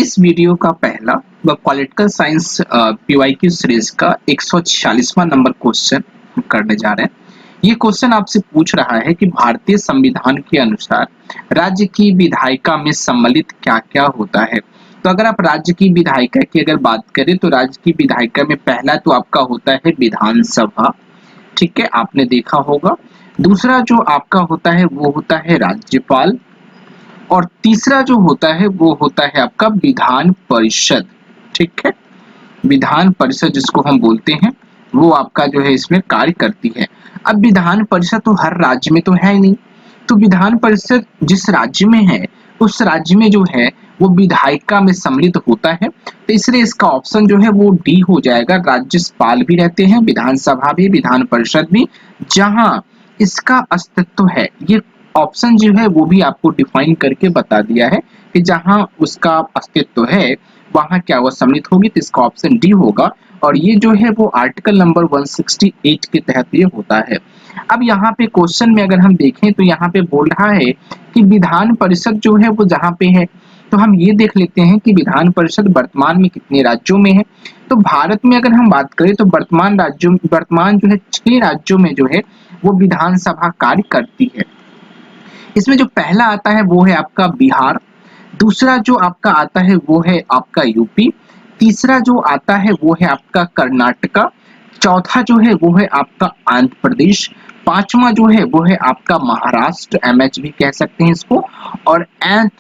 इस वीडियो का पहला व पॉलिटिकल साइंस पीवाईक्यू सीरीज का 146वां नंबर क्वेश्चन हम करने जा रहे हैं। ये क्वेश्चन आपसे पूछ रहा है कि भारतीय संविधान के अनुसार राज्य की विधायिका में सम्मिलित क्या-क्या होता है। तो अगर आप राज्य की विधायिका की अगर बात करें तो राज्य की विधायिका में पहला तो आपका होता है विधानसभा, ठीक है, आपने देखा होगा। दूसरा जो आपका होता है वो होता है राज्यपाल और तीसरा जो होता है वो होता है आपका विधान परिषद, ठीक है। विधान परिषद जिसको हम बोलते हैं वो आपका जो है इसमें कार्य करती है। अब विधान परिषद तो हर राज्य में तो है ही नहीं, तो विधान परिषद जिस राज्य में है उस राज्य में जो है वो विधायिका में सम्मिलित होता है, तो इसलिए इसका ऑप्शन जो है वो डी हो जाएगा। राज्यपाल भी रहते हैं, विधानसभा भी, विधान परिषद भी, जहां इसका अस्तित्व है। ये ऑप्शन जो है वो भी आपको डिफाइन करके बता दिया है कि जहां उसका अस्तित्व है वहां क्या वो सम्मिलित होगी, तो इसका ऑप्शन डी होगा। और ये जो है वो आर्टिकल नंबर 168 के तहत ये होता है। अब यहाँ पे क्वेश्चन में अगर हम देखें तो यहाँ पे बोल रहा है कि विधान परिषद जो है वो जहाँ पे है, तो हम ये देख लेते हैं कि विधान परिषद वर्तमान में कितने राज्यों में है। तो भारत में अगर हम बात करें तो वर्तमान जो है 6 राज्यों में जो है वो विधानसभा कार्य करती है। इसमें जो पहला आता है वो है आपका बिहार, दूसरा जो आपका आता है वो है आपका यूपी, तीसरा जो आता है वो है आपका कर्नाटका, चौथा जो है वो है आपका आंध्र प्रदेश, पांचवा जो है वो है आपका महाराष्ट्र, एमएच भी कह सकते हैं इसको, और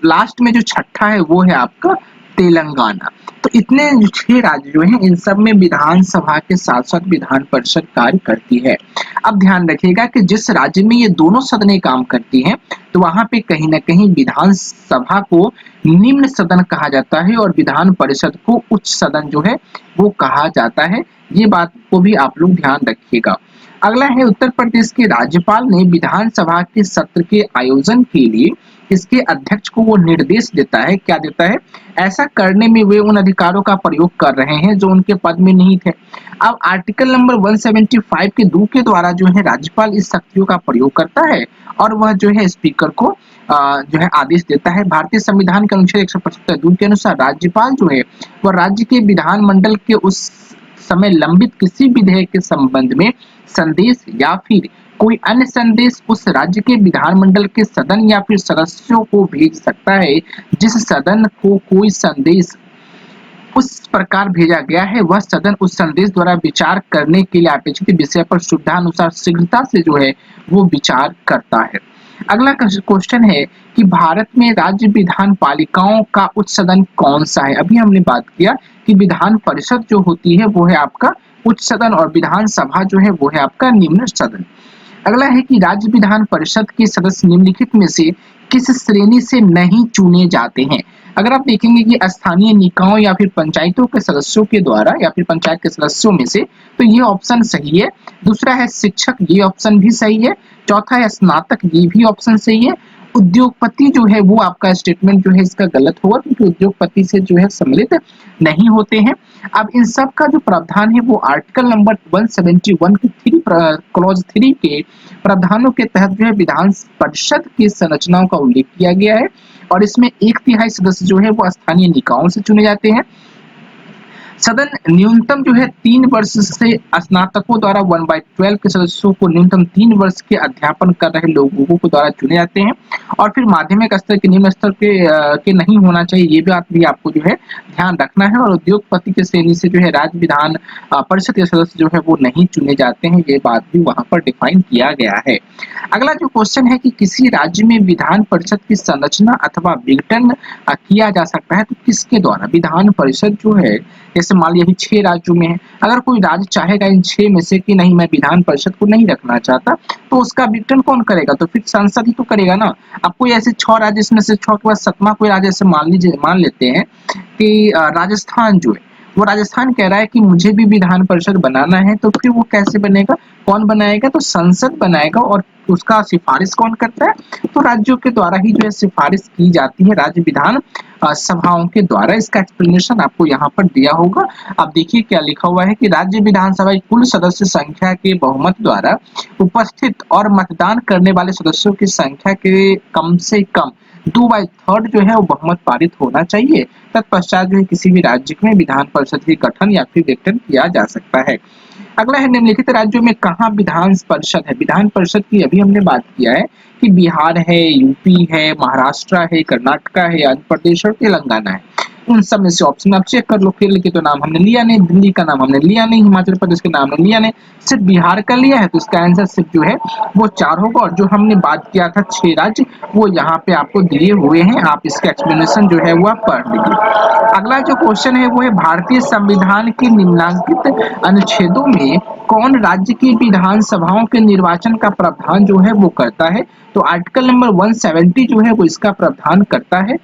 लास्ट में जो छठा है वो है आपका तेलंगाना। तो इतने 6 राज्य जो हैं इन सब में विधानसभा के साथ साथ विधान परिषद कार्य करती है। अब ध्यान रखिएगा कि जिस राज्य में ये दोनों सदनें काम करती हैं तो वहां पे कहीं ना कहीं विधानसभा को निम्न सदन कहा जाता है और विधान परिषद को उच्च सदन जो है वो कहा जाता है। ये बात को भी आप लोग ध्यान रखिएगा। अगला है उत्तर प्रदेश के राज्यपाल ने विधानसभा के सत्र के आयोजन के लिए इसके अध्यक्ष को वो निर्देश देता है, क्या देता है, ऐसा करने में वे उन अधिकारों का प्रयोग कर रहे हैं जो उनके पद में निहित है। अब आर्टिकल नंबर 175 के 2 के द्वारा जो है राज्यपाल इस शक्तियों का प्रयोग करता है और वह जो है स्पीकर को जो है आदेश देता है। भारतीय संविधान के अनुच्छेद 175(2) के अनुसार राज्यपाल जो है वह राज्य के विधानमंडल के उस समय लंबित किसी विधेयक के संबंध में संदेश या फिर कोई अन्य संदेश उस राज्य के विधानमंडल के सदन या फिर सदस्यों को भेज सकता है जिस सदन को कोई संदेश उस प्रकार भेजा गया है वह सदन उस संदेश द्वारा विचार करने के लिए अपेक्षित विषय पर सुविधानुसार शीघ्रता से जो है वो विचार करता है। अगला क्वेश्चन है कि भारत में राज्य विधान पालिकाओं का उच्च सदन कौन सा है। अभी हमने बात किया कि विधान परिषद जो होती है वो है आपका उच्च सदन और विधानसभा जो है वो है आपका निम्न सदन। अगला है कि राज्य विधान परिषद के सदस्य निम्नलिखित में से किस श्रेणी से नहीं चुने जाते हैं। अगर आप देखेंगे कि स्थानीय निकायों या फिर पंचायतों के सदस्यों के द्वारा या फिर पंचायत के सदस्यों में से, तो ये ऑप्शन सही है। दूसरा है शिक्षक, ये ऑप्शन भी सही है। चौथा है स्नातक, ये भी ऑप्शन सही है। उद्योगपति जो है वो आपका स्टेटमेंट जो है इसका गलत होगा क्योंकि उद्योगपति से जो है सम्मिलित नहीं होते हैं। अब इन सब का जो प्रावधान है वो आर्टिकल नंबर 171 के क्लॉज 3 के प्रावधानों के तहत जो है विधान परिषद की संरचनाओं का उल्लेख किया गया है और इसमें 1/3 सदस्य जो है वो स्थानीय निकायों से चुने जाते हैं। सदन न्यूनतम जो है 3 वर्ष से स्नातकों द्वारा 1/12 के सदस्यों को न्यूनतम 3 वर्ष के अध्यापन कर रहे लोगों को द्वारा चुने जाते हैं और फिर माध्यमिक स्तर के निम्न स्तर के नहीं होना चाहिए, ये बात भी आपको जो है ध्यान रखना है। और उद्योगपति के श्रेणी से जो है राज्य विधान परिषद के सदस्य जो है वो नहीं चुने जाते हैं, ये बात भी वहां पर डिफाइन किया गया है। अगला जो क्वेश्चन है कि किसी राज्य में विधान परिषद की संरचना अथवा विघटन किया जा सकता है तो किसके द्वारा। विधान परिषद जो है जैसे मान लीजिए 6 राज्यों में है, अगर कोई राज्य चाहेगा इन 6 में से कि नहीं मैं विधान परिषद को नहीं रखना चाहता तो उसका विघटन कौन करेगा, तो फिर संसद ही तो करेगा ना। अब कोई ऐसे 6 राज्य इसमें से 6 के बाद 7वां कोई राज्य ऐसे मान लेते हैं कि राजस्थान जो है वो राजस्थान कह रहा है कि मुझे भी विधान परिषद बनाना है, तो फिर वो कैसे बनेगा, कौन बनाएगा, तो संसद बनाएगा। और उसका सिफारिश कौन करता है, तो राज्यों के द्वारा ही जो है सिफारिश की जाती है राज्य विधान सभाओं के द्वारा। इसका एक्सप्लेनेशन आपको यहाँ पर दिया होगा। अब देखिए क्या लिखा हुआ है कि राज्य विधानसभा की कुल सदस्य संख्या के बहुमत द्वारा उपस्थित और मतदान करने वाले सदस्यों की संख्या के कम से कम 2/3 जो है वो बहुमत पारित होना चाहिए। तत्पश्चात जो है किसी भी राज्य में विधान परिषद के गठन या फिर विघटन किया जा सकता है। अगला है निम्नलिखित राज्यों में कहाँ विधान परिषद है। विधान परिषद की अभी हमने बात किया है कि बिहार है, यूपी है, महाराष्ट्र है, कर्नाटका है, आंध्र प्रदेश और तेलंगाना है। उन सब में से ऑप्शन आप चेक कर लो। केरल के तो नाम हमने लिया नहीं, दिल्ली का नाम हमने लिया नहीं, हिमाचल प्रदेश के नाम हमने लिया नहीं, सिर्फ बिहार का लिया है। तो इसका आंसर सिर्फ जो है वो 4 होगा। और जो हमने बात किया था 6 राज्य, वो यहाँ पे आपको दिए हुए हैं, आप इसका एक्सप्लेनेशन जो है वो आप पढ़ लीजिए। अगला जो क्वेश्चन है वो है भारतीय संविधान के निम्नलिखित अनुच्छेदों में कौन राज्य की विधानसभाओं के निर्वाचन का प्रावधान जो है वो करता है। तो आर्टिकल नंबर 170 जो है वो इसका प्रावधान करता है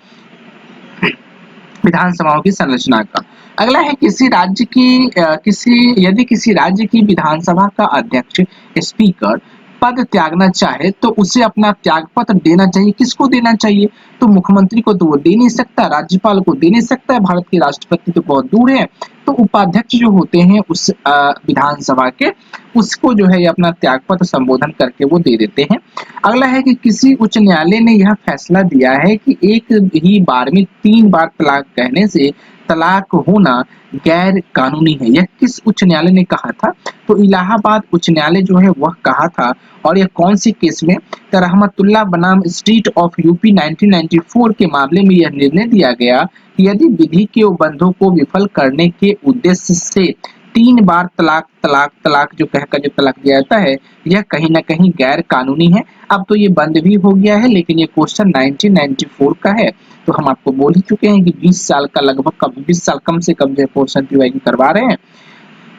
विधानसभाओं की संरचना का। अगला है किसी राज्य की यदि किसी राज्य की विधानसभा का अध्यक्ष स्पीकर पद त्यागना चाहे तो उसे अपना त्यागपत्र देना चाहिए। किसको देना चाहिए? तो मुख्यमंत्री को तो वो दे नहीं सकता, राज्यपाल को दे नहीं सकता है, भारत के राष्ट्रपति तो बहुत दूर है। तो उपाध्यक्ष जो होते हैं उस विधानसभा के, उसको जो है अपना त्यागपत्र संबोधन करके वो दे देते हैं। अगला है कि किसी उच्च न्यायालय ने यह फैसला दिया है कि एक ही बार में 3 बार तलाक कहने से तलाक होना गैर कानूनी है। यह किस उच्च न्यायालय ने कहा था? तो इलाहाबाद उच्च न्यायालय जो है वह कहा था। और यह कौन सी केस में? तो रहमतुल्लाह बनाम स्टेट ऑफ यूपी 1994 के मामले में यह निर्णय दिया गया कि यदि विधि के उपबंधों को विफल करने के उद्देश्य से 3 बार तलाक तलाक तलाक जो कहकर जो तलाक दिया जाता है, यह कहीं ना कहीं गैर कानूनी है। अब तो ये बंद भी हो गया है, लेकिन ये क्वेश्चन 1994 का है। तो हम आपको बोल ही चुके हैं कि 20 साल का लगभग 20 साल कम से कम जो क्वेश्चन पीवाईक्यू करवा रहे हैं,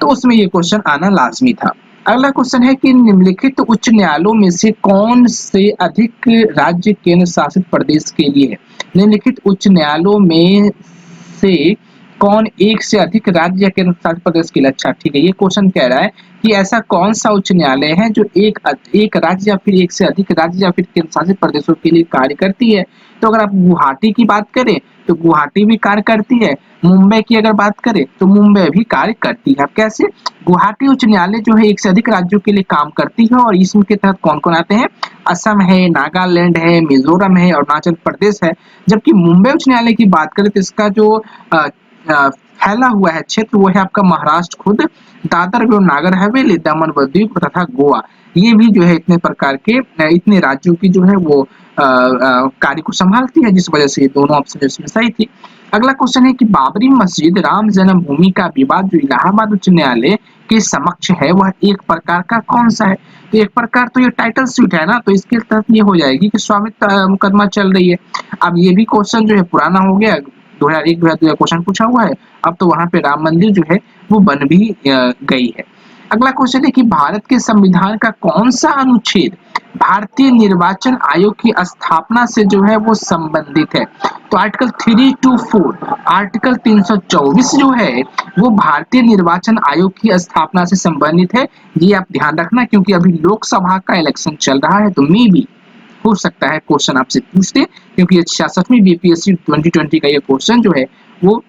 तो उसमें ये क्वेश्चन आना लाजमी था। अगला क्वेश्चन है कि निम्नलिखित उच्च न्यायालयों में से कौन से अधिक राज्य केंद्र शासित प्रदेश के लिए है? निम्नलिखित उच्च न्यायालयों में से कौन एक से अधिक राज्य या केंद्र शासित प्रदेश के लिए? अच्छा ठीक है, ये क्वेश्चन कह रहा है कि ऐसा कौन सा उच्च न्यायालय है जो एक राज्य या फिर एक से अधिक राज्य या फिर केंद्र शासित प्रदेशों के लिए कार्य करती है। तो अगर आप गुवाहाटी की बात करें तो गुवाहाटी भी कार्य करती है, मुंबई की अगर बात करें तो मुंबई भी कार्य करती है। अब कैसे? गुवाहाटी उच्च न्यायालय जो है एक से अधिक राज्यों के लिए काम करती है और इसमें के तहत कौन कौन आते हैं? असम है, नागालैंड है, मिजोरम है, अरुणाचल प्रदेश है। जबकि मुंबई उच्च न्यायालय की बात करें तो इसका जो फैला हुआ है क्षेत्र वो है आपका महाराष्ट्र खुद, दादर एवं नागर हवेली, दमन व दीव तथा गोवा। ये भी जो है इतने प्रकार के इतने राज्यों की जो है वो कार्य को संभालती है, जिस वजह से ये दोनों ऑप्शन इसमें सही थी। अगला क्वेश्चन है कि बाबरी मस्जिद राम जन्मभूमि का विवाद जो इलाहाबाद उच्च न्यायालय के समक्ष है वह एक प्रकार का कौन सा है? तो एक प्रकार तो ये टाइटल सूट है ना, तो इसके तहत ये हो जाएगी कि स्वामित्व मुकदमा चल रही है। अब ये भी क्वेश्चन जो है पुराना हो गया, 2001-2002 क्वेश्चन पूछा हुआ है। अब तो वहां पे राम मंदिर जो है वो बन भी गई है। अगला क्वेश्चन है कि भारत के संविधान का कौन सा अनुच्छेद भारतीय निर्वाचन आयोग की स्थापना से जो है वो संबंधित है? तो आर्टिकल 324, आर्टिकल 324 जो है वो भारतीय निर्वाचन आयोग की स्थापना से संबंधित है। ये आप ध्यान रखना, क्योंकि अभी लोकसभा का इलेक्शन चल रहा है, तो मे भी हो सकता है क्वेश्चन आपसे पूछते, क्योंकि ये 66वीं बीपीएससी 2020 का ये क्वेश्चन जो है वो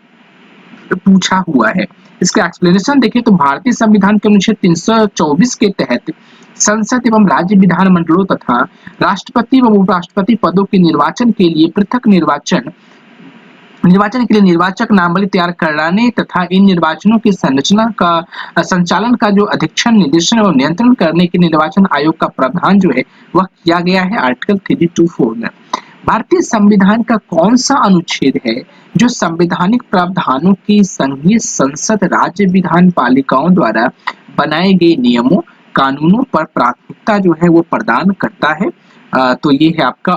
पूछा हुआ है। इसका एक्सप्लेनेशन देखिए तो भारतीय संविधान के अनुच्छेद 324 के तहत संसद एवं राज्य विधानमंडलों तथा राष्ट्रपति एवं उपराष्ट्रपति पदों के निर्वाचन के लिए पृथक निर्वाचन के लिए निर्वाचक नामावली तैयार कराने तथा इन निर्वाचनों की संरचना का संचालन का जो अधीक्षण, निर्देशन और नियंत्रण करने के निर्वाचन आयोग का प्रावधान जो है वह किया गया है आर्टिकल 324 में। भारतीय संविधान का कौन सा अनुच्छेद है जो संवैधानिक प्रावधानों की संघीय संसद राज्य विधान पालिकाओं द्वारा बनाए गए नियमों कानूनों पर प्राथमिकता जो है वो प्रदान करता है? तो ये है आपका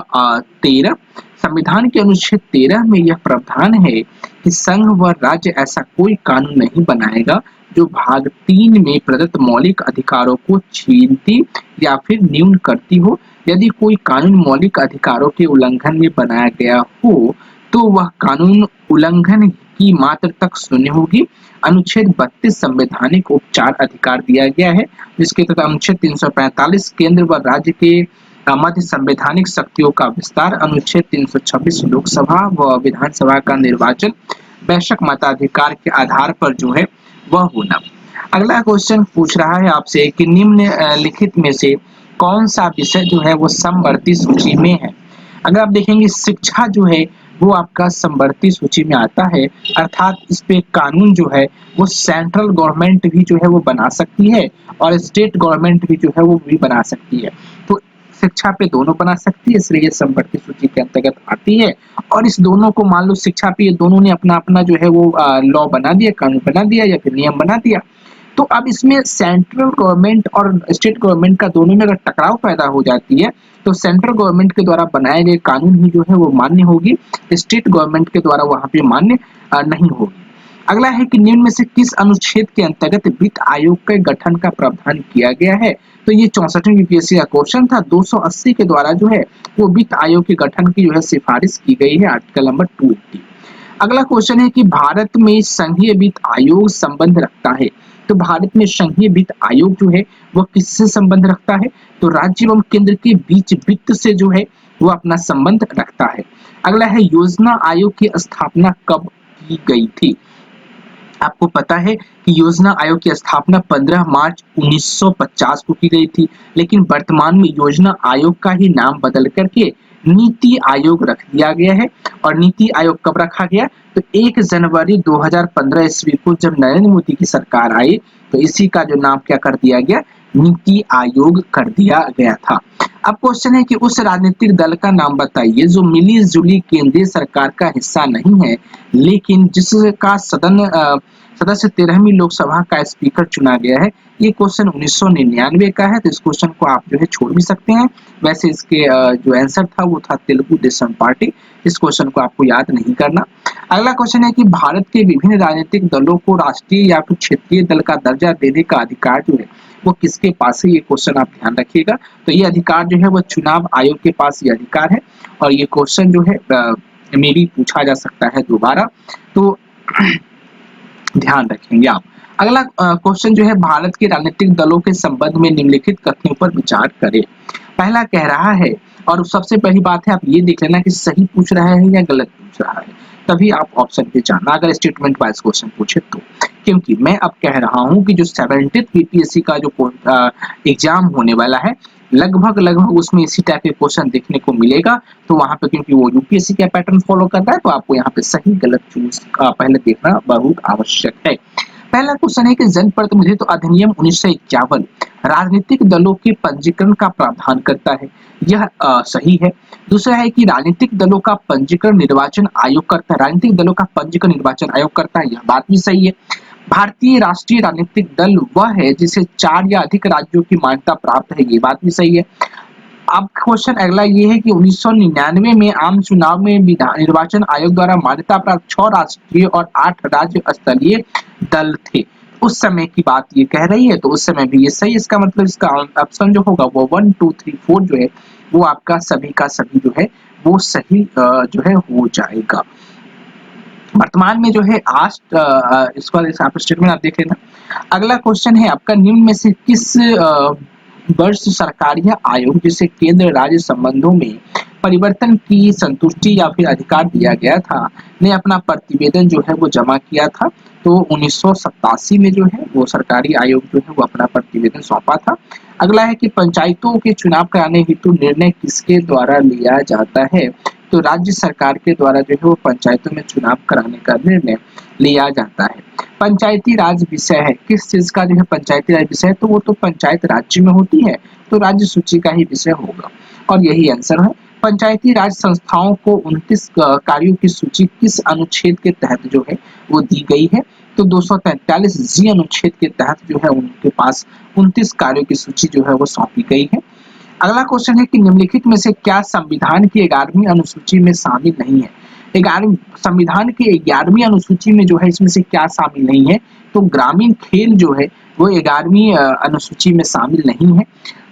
13। संविधान के अनुच्छेद 13 में यह प्रावधान है कि संघ व राज्य ऐसा कोई कानून नहीं बनाएगा जो भाग 3 में प्रदत्त मौलिक अधिकारों को छीनती या फिर न्यून करती हो। यदि कोई कानून मौलिक अधिकारों के उल्लंघन में बनाया गया हो तो वह कानून उल्लंघन की मात्र तक शून्य होगी। अनुच्छेद 32 संवैधानिक उपचार अधिकार दिया गया है, जिसके तहत अनुच्छेद 345 केंद्र व राज्य के मध्य संवैधानिक शक्तियों का विस्तार, अनुच्छेद 326 लोकसभा व विधानसभा का निर्वाचन वैश्विक मताधिकार के आधार पर जो है वह होना। अगला क्वेश्चन पूछ रहा है आपसे कि निम्नलिखित में से कौन सा विषय जो है वो समवर्ती सूची में है? अगर आप देखेंगे शिक्षा जो है वो आपका समवर्ती सूची में आता है, अर्थात इस पे कानून जो है वो सेंट्रल गवर्नमेंट भी जो है वो बना सकती है और स्टेट गवर्नमेंट भी जो है वो भी बना सकती है। तो शिक्षा पे दोनों बना सकती है, इसलिए ये समवर्ती सूची के अंतर्गत आती है। और इस दोनों को मान लो शिक्षा पे ये दोनों ने अपना अपना जो है वो लॉ बना दिया, कानून बना दिया या फिर नियम बना दिया। तो अब इसमें सेंट्रल गवर्नमेंट और स्टेट गवर्नमेंट का दोनों में अगर टकराव पैदा हो जाती है, तो सेंट्रल गवर्नमेंट के द्वारा बनाए गए कानून ही जो है वो मान्य होगी, स्टेट गवर्नमेंट के द्वारा वहाँ पे मान्य नहीं होगी। अगला है कि निम्न में से किस अनुच्छेद के अंतर्गत वित्त आयोग के गठन का प्रावधान किया गया है? तो ये 64वीं यूपीएससी का क्वेश्चन था। 280 के द्वारा जो है वो वित्त आयोग के गठन की जो है सिफारिश की गई है, आर्टिकल नंबर 280। अगला क्वेश्चन है कि भारत में संघीय वित्त आयोग संबंध रखता है। तो भारत में संघीय वित्त आयोग जो है वो किससे संबंध रखता है? तो राज्य एवं केंद्र के बीच वित्त से जो है वो अपना संबंध रखता है। अगला है योजना आयोग की स्थापना कब की गई थी? आपको पता है कि योजना आयोग की स्थापना 15 मार्च 1950 को की गई थी, लेकिन वर्तमान में योजना आयोग का ही नाम बदल करके नीति आयोग रख दिया गया है। और नीति आयोग कब रखा गया? तो 1 जनवरी 2015 ईस्वी को जब नरेंद्र मोदी की सरकार आई, तो इसी का जो नाम क्या कर दिया गया? नीति आयोग कर दिया गया था। अब क्वेश्चन है कि उस राजनीतिक दल का नाम बताइए जो मिली जुली केंद्रीय सरकार का हिस्सा नहीं है, लेकिन जिसका सदस्य 13वीं लोकसभा का स्पीकर चुना गया है। ये क्वेश्चन 1999 का है, तो इस क्वेश्चन को आप जो है छोड़ भी सकते हैं। वैसे इसके जो आंसर था वो था तेलुगु देशम पार्टी। इस क्वेश्चन को आपको याद नहीं करना। अगला क्वेश्चन है कि भारत के विभिन्न राजनीतिक दलों को राष्ट्रीय या फिर क्षेत्रीय दल का दर्जा देने का अधिकार जो है वो किसके पास है? ये क्वेश्चन आप ध्यान रखिएगा। तो ये अधिकार जो है वो चुनाव आयोग के पास ये अधिकार है, और ये क्वेश्चन जो है में भी पूछा जा सकता है दोबारा, तो ध्यान रखेंगे आप। अगला क्वेश्चन जो है भारत के राजनीतिक दलों के संबंध में निम्नलिखित कथनों पर विचार करें। पहला कह रहा है, और सबसे पहली बात है आप ये देख लेना कि सही पूछ रहा है या गलत पूछ रहा है, तभी आप ऑप्शन पे जाना अगर स्टेटमेंट वाइज क्वेश्चन पूछे तो। क्योंकि मैं अब कह रहा हूं कि जो 70th बीपीएससी का जो एग्जाम होने वाला है, लगभग उसमें इसी टाइप के क्वेश्चन देखने को मिलेगा। तो वहां पे क्योंकि वो यूपीएससी का पैटर्न फॉलो करता है, तो आपको यहाँ पे सही गलत चूज पहले देखना बहुत आवश्यक है। पहला क्वेश्चन है कि जनप्रतिनिधित्व अधिनियम 1951 राजनीतिक दलों के पंजीकरण का प्रावधान करता है, यह सही है। दूसरा है कि राजनीतिक दलों का पंजीकरण निर्वाचन आयोग करता है, राजनीतिक दलों का पंजीकरण निर्वाचन आयोग करता है, यह बात भी सही है। भारतीय राष्ट्रीय राजनीतिक दल वह है जिसे 4 या अधिक राज्यों की मान्यता प्राप्त है, ये बात भी सही है। अब क्वेश्चन अगला ये है कि 1999 में आम चुनाव में निर्वाचन आयोग द्वारा मान्यता प्राप्त 6 राष्ट्रीय और 8 राज्य स्तरीय दल थे। उस समय की बात ये कह रही है, तो उस समय भी ये सही। इसका मतलब इसका ऑप्शन जो होगा वो 1 2 3 4 जो है वो आपका सभी का सभी जो है वो सही जो है हो जाएगा। वर्तमान में जो है आज इसका स्टेटमेंट आप देख लेना। अगला क्वेश्चन है आपका, निम्न में से किस वर्ष सरकारी आयोग जिसे केंद्र राज्य संबंधों में परिवर्तन की संतुष्टि या फिर अधिकार दिया गया था ने अपना प्रतिवेदन जो है वो जमा किया था? तो 1987 में जो है वो सरकारी आयोग जो है वो अपना प्रतिवेदन सौंपा था। अगला है कि पंचायतों के चुनाव कराने हेतु निर्णय किसके द्वारा लिया जाता है? तो राज्य सरकार के द्वारा जो है वो पंचायतों में चुनाव कराने का निर्णय लिया जाता है। पंचायती राज विषय है, किस चीज का जो है पंचायती राज विषय है? तो वो तो पंचायत राज्य में होती है, तो राज्य सूची का ही विषय होगा, और यही आंसर है। पंचायती राज संस्थाओं को 29 कार्यों की सूची किस अनुच्छेद के तहत जो है वो दी गई है? तो 243 जी अनुच्छेद के तहत जो है उनके पास 29 कार्यों की सूची जो है वो सौंपी गई है। अगला क्वेश्चन है कि निम्नलिखित में से क्या संविधान की 11वीं अनुसूची में शामिल नहीं है? 11वीं संविधान की 11वीं अनुसूची में जो है इसमें से क्या शामिल नहीं है? तो ग्रामीण खेल जो है वो 11वीं अनुसूची में शामिल नहीं है।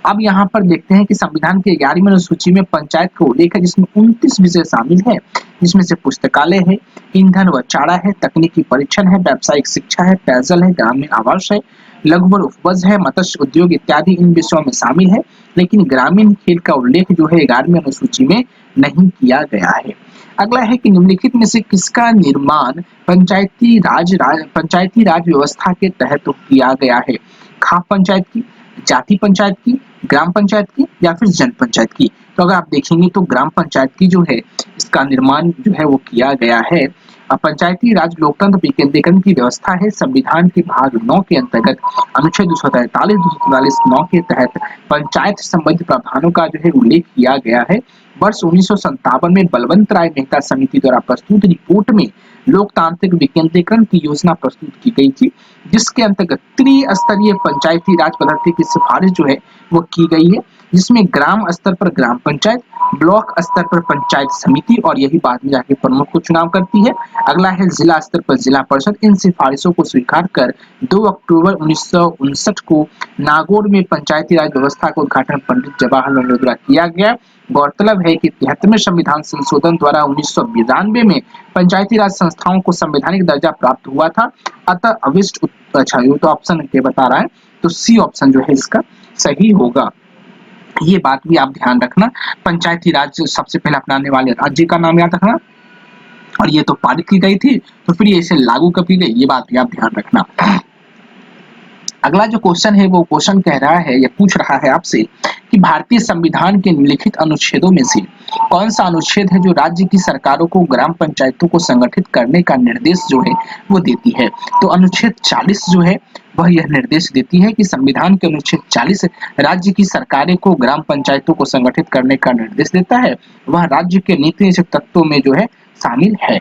अब यहाँ पर देखते हैं कि संविधान की 11वीं अनुसूची में पंचायत का उल्लेख है, जिसमें 29 विषय शामिल है, जिसमें से पुस्तकालय है, ईंधन व चारा है, तकनीकी परीक्षण है, व्यावसायिक शिक्षा है, पेयजल है, ग्रामीण आवास है, लघु व उपज है, मत्स्य उद्योग इत्यादि इन विषयों में शामिल है। लेकिन ग्रामीण खेल का उल्लेख जो है 11वीं अनुसूची में नहीं किया गया है। अगला है कि निम्नलिखित में से किसका निर्माण पंचायती राज व्यवस्था के तहत किया गया है? खाप पंचायत की, जाति पंचायत की, ग्राम पंचायत की या फिर जन पंचायत की? तो अगर आप देखेंगे तो ग्राम पंचायत की जो है इसका निर्माण जो है वो किया गया है। पंचायती राज लोकतंत्र विकेंद्रीकरण की व्यवस्था है। संविधान के भाग 9 के अंतर्गत अनुच्छेद 243, 244 9 के तहत पंचायत से संबंधित प्रावधानों का जो है उल्लेख किया गया है। वर्ष 1957 में बलवंत राय मेहता समिति द्वारा प्रस्तुत रिपोर्ट में लोकतांत्रिक विकेंद्रीकरण की योजना प्रस्तुत की गई थी, जिसके अंतर्गत त्रिस्तरीय पंचायती राज पद्धति की सिफारिश जो है वो की गई है, जिसमें ग्राम स्तर पर ग्राम पंचायत, ब्लॉक स्तर पर पंचायत समिति और यही बाद में जाके प्रमुख को चुनाव करती है। अगला है जिला स्तर पर जिला परिषद। इन सिफारिशों को स्वीकार कर 2 अक्टूबर 1959 को नागौर में पंचायती राज व्यवस्था का उद्घाटन पंडित जवाहरलाल नेहरू द्वारा किया गया। गौरतलब है कि 73वें संविधान संशोधन द्वारा 1992 में पंचायती राज संस्थाओं को संवैधानिक दर्जा प्राप्त हुआ था। अतः अविष्ट अच्छा ये तो ऑप्शन के बता रहा है, तो सी ऑप्शन जो है इसका सही होगा। ये बात भी आप ध्यान रखना। पंचायती राज सबसे पहले अपनाने वाले राज्य का नाम याद रखना, और ये तो पारित की गई थी, तो फिर ये इसे लागू कब की गई, ये बात भी आप ध्यान रखना। अगला जो क्वेश्चन है वो क्वेश्चन कह रहा है या पूछ रहा है आपसे कि भारतीय संविधान के निम्नलिखित अनुच्छेदों में से कौन सा अनुच्छेद है जो राज्य की सरकारों को ग्राम पंचायतों को संगठित करने का निर्देश जो है वो देती है? तो अनुच्छेद 40 जो है वह यह निर्देश देती है कि संविधान के अनुच्छेद 40 राज्य की सरकारें को ग्राम पंचायतों को संगठित करने का निर्देश देता है। वह राज्य के नीति तत्वों में जो है शामिल है।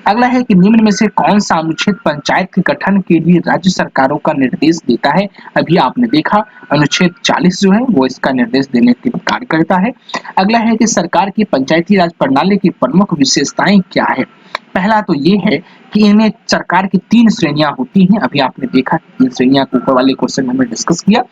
अगला है कि निम्न में से कौन सा अनुच्छेद पंचायत के गठन के लिए राज्य सरकारों का निर्देश देता है? अभी आपने देखा अनुच्छेद 40 जो है वो इसका निर्देश देने के कार्य करता है। अगला है कि सरकार की पंचायती राज प्रणाली की प्रमुख विशेषताएं क्या है? पहला तो ये है कि इनमें सरकार की 3 श्रेणियां होती हैं। अभी आपने देखा 3 श्रेणियां को ऊपर वाले क्वेश्चन में हमने डिस्कस किया।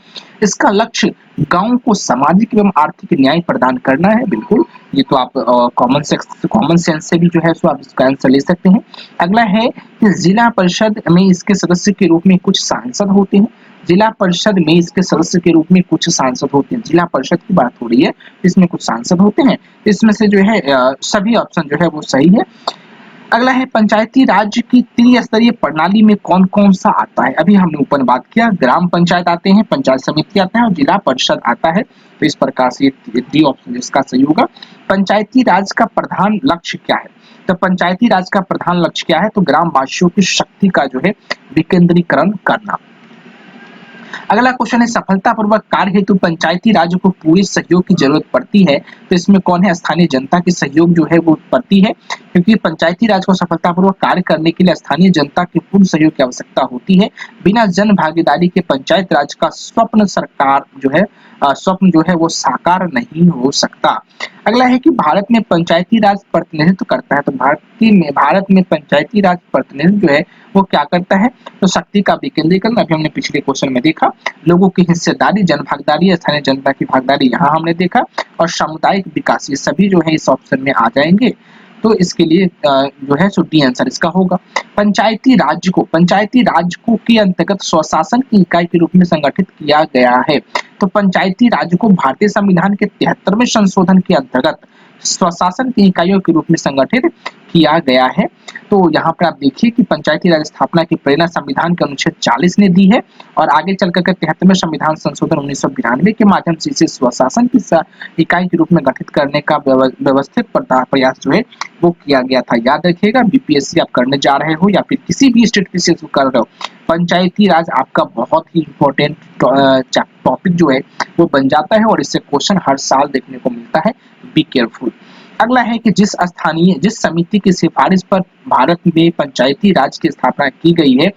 इसका लक्ष्य गांव को सामाजिक एवं आर्थिक न्याय प्रदान करना है। बिल्कुल, ये तो आप कॉमन सेंस से भी जो है सो आप इसका आंसर ले सकते हैं। अगला है कि जिला परिषद में इसके सदस्य के रूप में कुछ सांसद होते हैं। जिला परिषद में इसके सदस्य के रूप में कुछ सांसद होते हैं। जिला परिषद की बात हो रही है, इसमें कुछ सांसद होते हैं। इसमें से जो है सभी ऑप्शन जो है वो सही है। अगला है पंचायती राज की त्रिस्तरीय प्रणाली में कौन कौन सा आता है? अभी हमने ऊपर बात किया, ग्राम पंचायत आते हैं, पंचायत समिति आता है और जिला परिषद आता है। तो इस प्रकार से डी ऑप्शन इसका सही होगा। पंचायती राज का प्रधान लक्ष्य क्या है? तो पंचायती राज का प्रधान लक्ष्य क्या है? तो ग्राम वासियों की शक्ति का जो है विकेंद्रीकरण करना। अगला क्वेश्चन है सफलतापूर्वक कार्य हेतु पंचायती राज को पूरे सहयोग की जरूरत पड़ती है। तो इसमें कौन है? स्थानीय जनता की सहयोग जो है वो पड़ती है, क्योंकि पंचायती राज को सफलतापूर्वक कार्य करने के लिए स्थानीय जनता के पूर्ण सहयोग की आवश्यकता होती है। बिना जन भागीदारी के पंचायत राज का स्वप्न जो है वो साकार नहीं हो सकता। अगला है कि भारत में पंचायती राज प्रतिनिधित्व करता है। तो भारत में पंचायती राज प्रतिनिधित्व जो है वो क्या करता है? तो शक्ति का विकेंद्रीकरण। अभी हमने पिछले क्वेश्चन में देखा, लोगों की हिस्सेदारी, जन भागीदारी, स्थानीय जनता की भागीदारी यहाँ हमने देखा, और सामुदायिक विकास, ये सभी जो है इस ऑप्शन में आ जाएंगे। तो इसके लिए जो है सो डी आंसर इसका होगा। पंचायती राज को के अंतर्गत स्वशासन की इकाई के रूप में संगठित किया गया है। तो पंचायती राज को भारतीय संविधान के 73वें संशोधन के अंतर्गत स्वशासन की इकाइयों के रूप में संगठित किया गया है। तो यहाँ पर आप देखिए कि पंचायती राज स्थापना की प्रेरणा संविधान के अनुच्छेद 40 ने दी है, और आगे चलकर 73वें संविधान संशोधन 1992 के माध्यम से इसे स्वशासन की इकाई के रूप में गठित करने का व्यवस्थित प्रयास जो है वो किया गया था। याद रखिएगा, बीपीएससी आप करने जा रहे हो या फिर किसी भी स्टेट पीसीएस को कर रहे हो, पंचायती राज आपका बहुत ही इंपॉर्टेंट टॉपिक जो है वो बन जाता है, और इससे क्वेश्चन हर साल देखने को मिलता है। Be careful. अगला है कि जिस समिति की सिफारिश पर भारत में पंचायती राज की स्थापना की गई है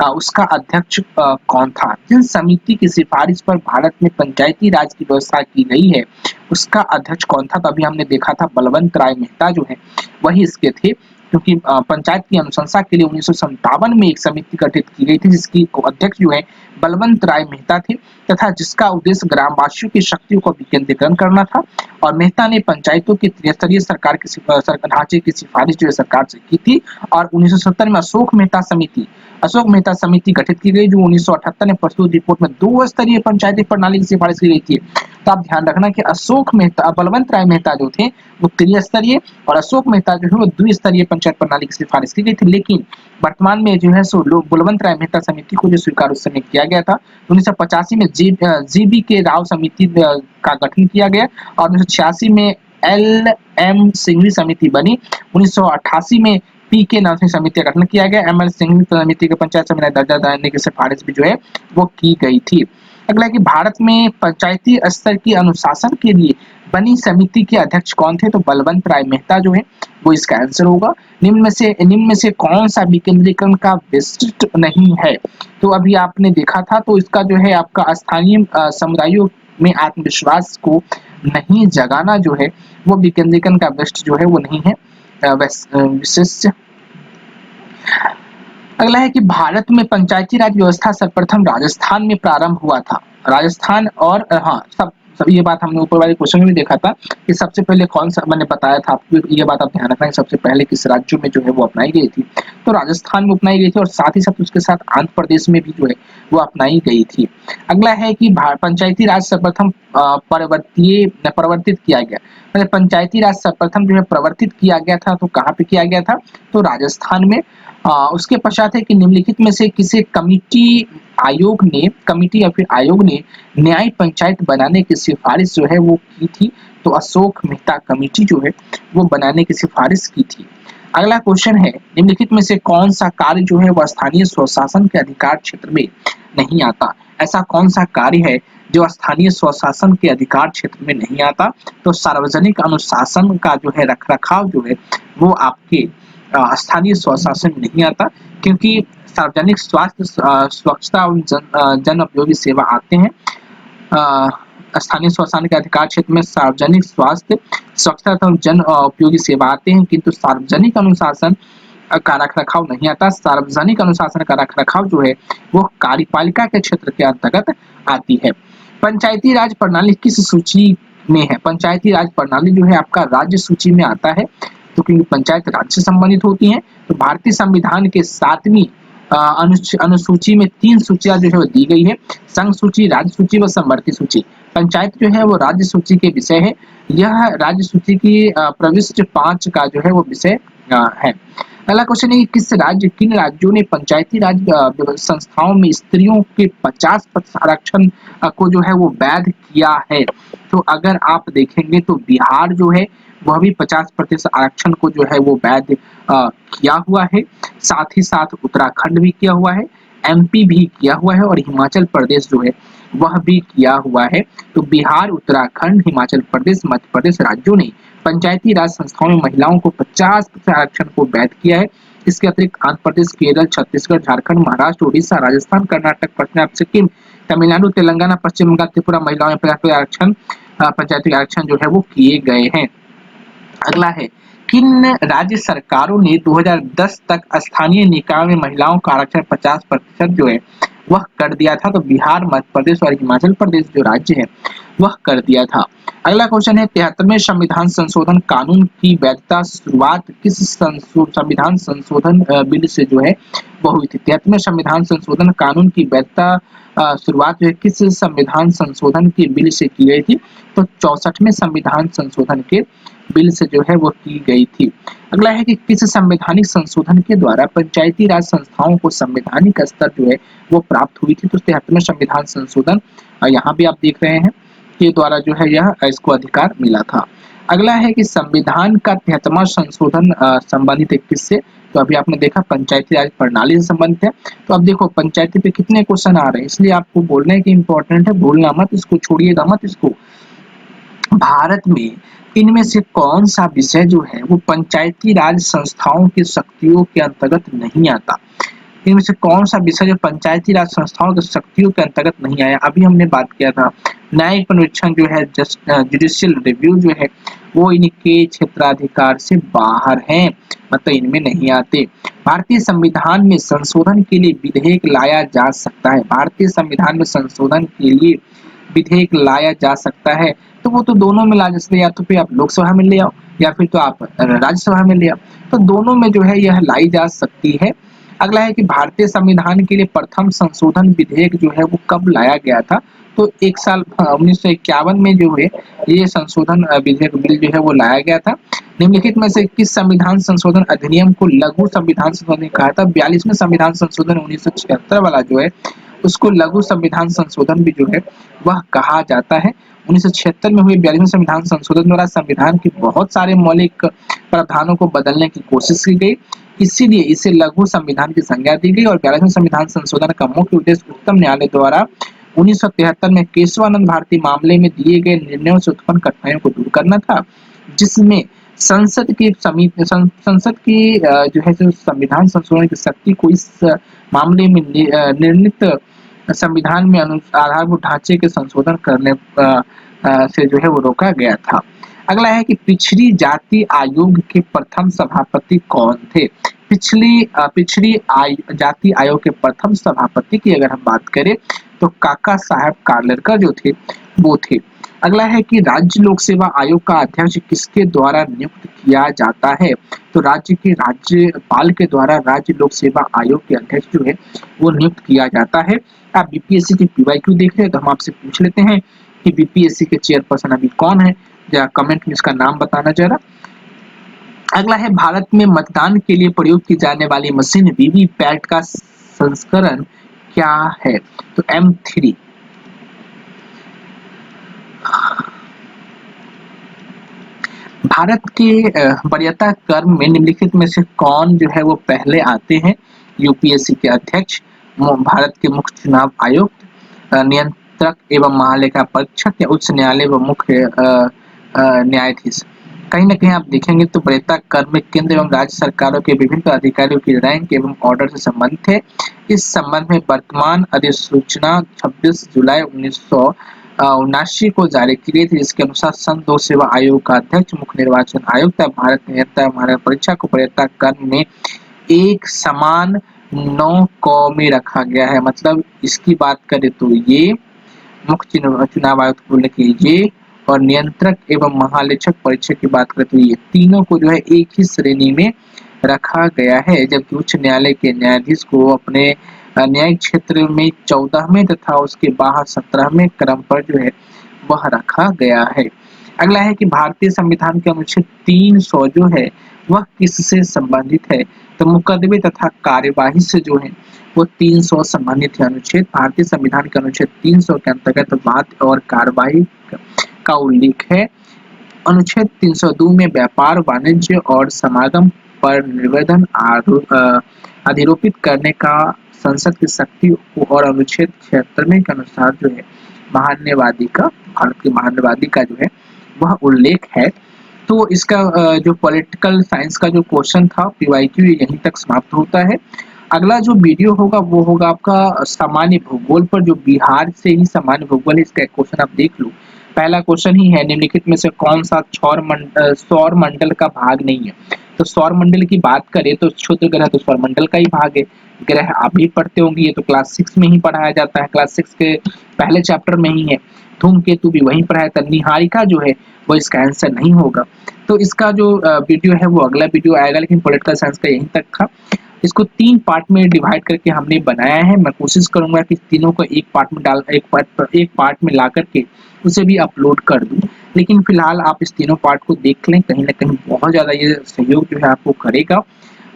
उसका अध्यक्ष कौन था? जिस समिति की सिफारिश पर भारत में पंचायती राज की व्यवस्था की गई है उसका अध्यक्ष कौन था? तो अभी हमने देखा था बलवंत राय मेहता जो है वही इसके थे, क्योंकि पंचायत की अनुशंसा के लिए 1957 में एक समिति गठित की गई थी, जिसकी अध्यक्ष जो है बलवंत राय मेहता थे, तथा जिसका उद्देश्य ग्रामवासियों की शक्तियों को विकेंद्रीकरण करना था। और मेहता ने पंचायतों की त्रिस्तरीय सरकार की ढांचे की सिफारिश जो है सरकार से की थी, और 1970 में अशोक मेहता समिति गठित की गई, जो 1978 में प्रस्तुत रिपोर्ट में 2 स्तरीय पंचायती प्रणाली की सिफारिश की गई थी। तो आप ध्यान रखना कि बलवंत राय मेहता जो थे वो त्रिस्तरीय, और अशोक मेहता जो है वो द्विस्तरीय पंचायत प्रणाली की सिफारिश की गई थी, लेकिन वर्तमान में जो है सो बलवंत राय मेहता समिति को जो स्वीकार उस समय किया गया था। 1985 में जीबी के राव समिति का गठन किया गया और 1986 में एल एम सिंघवी समिति बनी। 1988 में पी के नरसिंह समिति का गठन किया गया। एम एल सिंघवी समिति को पंचायत समिति दर्जा देने की सिफारिश भी जो है वो की गई थी। अगला है कि भारत में पंचायती स्तर की अनुशासन के लिए बनी समिति के अध्यक्ष कौन थे? तो बलवंत राय मेहता जो है वो इसका आंसर होगा। निम्न में से कौन सा विकेंद्रीकरण का विशिष्ट नहीं है? तो अभी आपने देखा था, तो इसका जो है आपका स्थानीय समुदायों में आत्मविश्वास को नहीं जगाना जो है वो विकेंद्रीकरण का विशिष्ट जो है वो नहीं है विशिष्ट। अगला है कि भारत में पंचायती राज व्यवस्था सर्वप्रथम राजस्थान में प्रारंभ हुआ था। राजस्थान और हाँ सब ये बात हमने ऊपर वाले क्वेश्चन में भी देखा था कि सबसे पहले कौन सा, मैंने बताया था आपको, ये बात आप ध्यान रखना है सबसे पहले किस राज्य में जो है वो अपनाई गई थी। तो राजस्थान में अपनाई गई थी और साथ ही साथ उसके साथ आंध्र प्रदेश में भी जो है वो अपनाई गई थी। अगला है कि पंचायती राज सर्वप्रथम प्रवर्तित किया गया। मतलब पंचायती राज सर्वप्रथम जो है प्रवर्तित किया गया था, तो कहाँ पे किया गया था? तो राजस्थान में। उसके पश्चात है कि निम्नलिखित में से किसे कमिटी या फिर आयोग ने न्याय पंचायत बनाने की सिफारिश जो है वो की थी? तो अशोक मेहता कमेटी जो है वो बनाने की सिफारिश की थी। अगला क्वेश्चन है, निम्नलिखित में से कौन सा कार्य जो है वह स्थानीय स्वशासन के अधिकार क्षेत्र में नहीं आता? ऐसा कौन सा कार्य है जो स्थानीय स्वशासन के अधिकार क्षेत्र में नहीं आता? तो सार्वजनिक अनुशासन का जो है रखरखाव जो है वो आपके स्थानीय स्वशासन में नहीं आता, क्योंकि सार्वजनिक स्वास्थ्य स्वच्छता और जन उपयोगी सेवा आते हैं। स्थानीय स्वशासन के अधिकार क्षेत्र में सार्वजनिक स्वास्थ्य स्वच्छता और जन उपयोगी सेवा आते हैं, किंतु सार्वजनिक अनुशासन का रखरखाव नहीं आता। सार्वजनिक अनुशासन का रखरखाव जो है वो कार्यपालिका के क्षेत्र के अंतर्गत आती है। पंचायती राज प्रणाली किस सूची में है? पंचायती राज प्रणाली जो है आपका राज्य सूची में आता है, तो क्योंकि पंचायत राज्य से संबंधित होती हैं। तो भारतीय संविधान के 7वीं अनुसूची में 3 सूचियां जो है वो दी गई है, संघ सूची, राज्य सूची व समवर्ती सूची। पंचायत जो है वो राज्य सूची के विषय है। यह राज्य सूची की प्रविष्ट 5 का जो है वो विषय है। अगला क्वेश्चन है, किन राज्यों ने पंचायती राज संस्थाओं में स्त्रियों के 50% आरक्षण को जो है वो वैध किया है? तो अगर आप देखेंगे तो बिहार जो है वह भी 50% आरक्षण को जो है वो वैध किया हुआ है। साथ ही साथ उत्तराखंड भी किया हुआ है, एमपी भी किया हुआ है और हिमाचल प्रदेश जो है वह भी किया हुआ है। तो बिहार, उत्तराखंड, हिमाचल प्रदेश, मध्य प्रदेश राज्यों ने पंचायती राज संस्थाओं में महिलाओं को 50% आरक्षण को वैध किया है। इसके अतिरिक्त आंध्र प्रदेश, केरल, छत्तीसगढ़, झारखंड, महाराष्ट्र, उड़ीसा, राजस्थान, कर्नाटक, पंजाब, सिक्किम, तमिलनाडु, तेलंगाना, पश्चिम बंगाल, त्रिपुरा महिलाओं में 50% आरक्षण पंचायती आरक्षण जो है वो किए गए हैं। अगला है, किन राज्य सरकारों ने 2010 तक स्थानीय निकायों में महिलाओं का आरक्षण 50% जो है वह कर दिया था? तो बिहार, मध्य प्रदेश और हिमाचल प्रदेश जो राज्य है वह कर दिया था। अगला क्वेश्चन है, 73वें संविधान संशोधन कानून की वैधता शुरुआत किस संविधान संशोधन बिल से जो है वो हुई थी? 73वें संविधान संशोधन कानून की वैधता शुरुआत जो है किस संविधान संशोधन के बिल से की गई थी? तो 64वें संविधान संशोधन के बिल से जो है वो की गई थी। अगला है कि किस संवैधानिक संशोधन के द्वारा पंचायती राज संस्थाओं को संवैधानिक स्तर जो है वो प्राप्त हुई थी? तो 73वें संविधान संशोधन यहाँ भी आप देख रहे हैं के द्वारा जो है यह इसको अधिकार मिला था। अगला है कि संविधान का 73वां संशोधन संबंधित है किससे? तो अभी आपने देखा पंचायती राज प्रणाली से संबंधित है। तो अब देखो पंचायती पे कितने क्वेश्चन आ रहे हैं, इसलिए आपको बोलने की इंपॉर्टेंट है, भूलना मत, इसको छोड़िएगा मत। इसको भारत में इनमें से कौन सा विषय जो है वो पंचायती राज संस्थाओं की शक्तियों के अंतर्गत नहीं आता? इनमें से कौन सा विषय जो पंचायती राज संस्थाओं की शक्तियों के अंतर्गत नहीं आया? अभी हमने बात किया था न्यायिक पुनरीक्षण जो है, जुडिशियल रिव्यू जो है वो इनके क्षेत्राधिकार से बाहर हैं, मतलब इनमें नहीं आते। भारतीय संविधान में संशोधन के लिए विधेयक लाया जा सकता है। भारतीय संविधान में संशोधन के लिए विधेयक लाया जा सकता है, तो वो तो दोनों में ला सकते, या तो फिर आप लोकसभा में ले आओ या फिर तो आप राज्यसभा में ले आओ। तो दोनों में जो है यह लाई जा सकती है। अगला है कि भारतीय संविधान के लिए प्रथम संशोधन विधेयक जो है वो कब लाया गया था? तो एक साल 1951 में जो है ये संशोधन विधेयक बिल जो है वो लाया गया था। निम्नलिखित में से किस संविधान संशोधन अधिनियम को लघु संविधान संशोधन कहा था? 42वें संविधान संशोधन 1976 वाला जो है उसको लघु संविधान संशोधन भी जो है वह कहा जाता है। 1976 में हुए 42वें संविधान संशोधन द्वारा संविधान के बहुत सारे मौलिक प्रावधानों को बदलने की कोशिश की गई, इसीलिए इसे लघु संविधान की संज्ञा दी गई और 42वें संविधान संशोधन का मुख्य उद्देश्य उच्चतम न्यायालय द्वारा 1973 में केशवानंद भारती मामले में दिए गए निर्णयों से उत्पन्न कठिनाइयों को दूर करना था, जिसमें संसद की जो है जो संविधान संशोधन की शक्ति को इस मामले में निर्णित संविधान में आधारभूत ढांचे के संशोधन करने से जो है वो रोका गया था। अगला है कि पिछड़ी जाति आयोग के प्रथम सभापति कौन थे? पिछड़ी जाति आयोग के प्रथम सभापति की अगर हम बात करें तो काका साहब कालेलकर जो थे वो थे। अगला है कि राज्य लोक सेवा आयोग का अध्यक्ष किसके द्वारा नियुक्त किया जाता है? तो राज्य के राज्यपाल के द्वारा राज्य लोक सेवा आयोग के अध्यक्ष जो है वो नियुक्त किया जाता है। आप बीपीएससी की पीवाईक्यू देख रहे हैं तो हम आपसे पूछ लेते हैं कि बीपीएससी के चेयरपर्सन अभी कौन है, या कमेंट में इसका नाम बताना जरा। अगला है भारत में मतदान के लिए प्रयोग की जाने वाली मशीन वीवीपैट का संस्करण क्या है? तो M3। भारत के वरीयता क्रम में निम्नलिखित में से कौन जो है वो पहले आते हैं? यूपीएससी के अध्यक्ष, भारत के मुख्य चुनाव आयुक्त, नियंत्रक एवं महालेखा परीक्षक या उच्च न्यायालय व मुख्य न्यायाधीश। कहीं ना कहीं आप देखेंगे तो वरीयता क्रम में केंद्र एवं राज्य सरकारों के विभिन्न अधिकारियों की रैंक एवं ऑर्डर से संबंधित है। इस संबंध में वर्तमान अधिसूचना 26 जुलाई 1979 को जारी की गई थी, जिसके अनुसार संघ लोक सेवा आयोग का अध्यक्ष मुख्य निर्वाचन आयुक्त भारत नियंत्रक महालेखा परीक्षक को वरीयता क्रम में एक समान 9 में रखा गया है। मतलब इसकी बात करें तो ये मुख्य चुनाव आयुक्त बोलने के ये और नियंत्रक एवं महालेखक परीक्षक की बात करें तो ये तीनों को जो है एक ही श्रेणी में रखा गया है, जबकि उच्च न्यायालय के न्यायाधीश को अपने न्यायिक क्षेत्र में 14वें तथा उसके बाहर 17वें क्रम पर जो है वह रखा गया है। अगला है कि भारतीय संविधान के अनुच्छेद 300 जो है वह किससे संबंधित है? तो मुकदमे तथा कार्यवाही से जो है वो 300 संबंधित है। अनुच्छेद भारतीय संविधान के अनुच्छेद 300 के अंतर्गत वाद और कार्यवाही का उल्लेख है। अनुच्छेद 302 में व्यापार वाणिज्य और समागम पर निवेदन अधिरोपित करने का संसद की शक्ति और अनुच्छेद 76 के अनुसार जो है महान्यवादी का, भारत के महान्यवादी का जो है वह उल्लेख है। तो इसका जो पॉलिटिकल साइंस का जो क्वेश्चन था पीवाईक्यू यहीं तक समाप्त होता है। अगला जो वीडियो होगा वो होगा आपका सामान्य भूगोल पर, जो बिहार से ही सामान्य भूगोल है, इसका क्वेश्चन आप देख लो। पहला क्वेश्चन ही है, निम्नलिखित में से कौन सा सौर मंडल का भाग नहीं है? तो सौर मंडल की बात करें तो क्षुद्र ग्रह तो सौर मंडल का ही भाग है। ग्रह आप भी पढ़ते होंगे, ये तो क्लास 6 में ही पढ़ाया जाता है, क्लास 6 के पहले चैप्टर में ही है। धूमकेतु भी वहीं पढ़ाया था। निहारिका जो है वो इसका आंसर नहीं होगा। तो इसका जो वीडियो है वो अगला वीडियो आएगा, लेकिन पॉलिटिकल साइंस का यहीं तक था। इसको 3 पार्ट में डिवाइड करके हमने बनाया है। मैं कोशिश करूंगा कि तीनों को एक पार्ट में ला करके उसे भी अपलोड कर दूं, लेकिन फिलहाल आप इस तीनों पार्ट को देख लें, कहीं ना कहीं बहुत ज़्यादा ये सहयोग जो है आपको करेगा।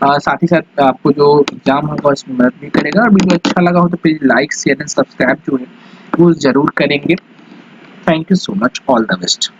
साथ ही साथ आपको जो एग्जाम होगा उसमें मदद भी करेगा। और वीडियो अच्छा लगा हो तो please like share and subscribe जो है वो जरूर करेंगे। Thank you so much, all the best.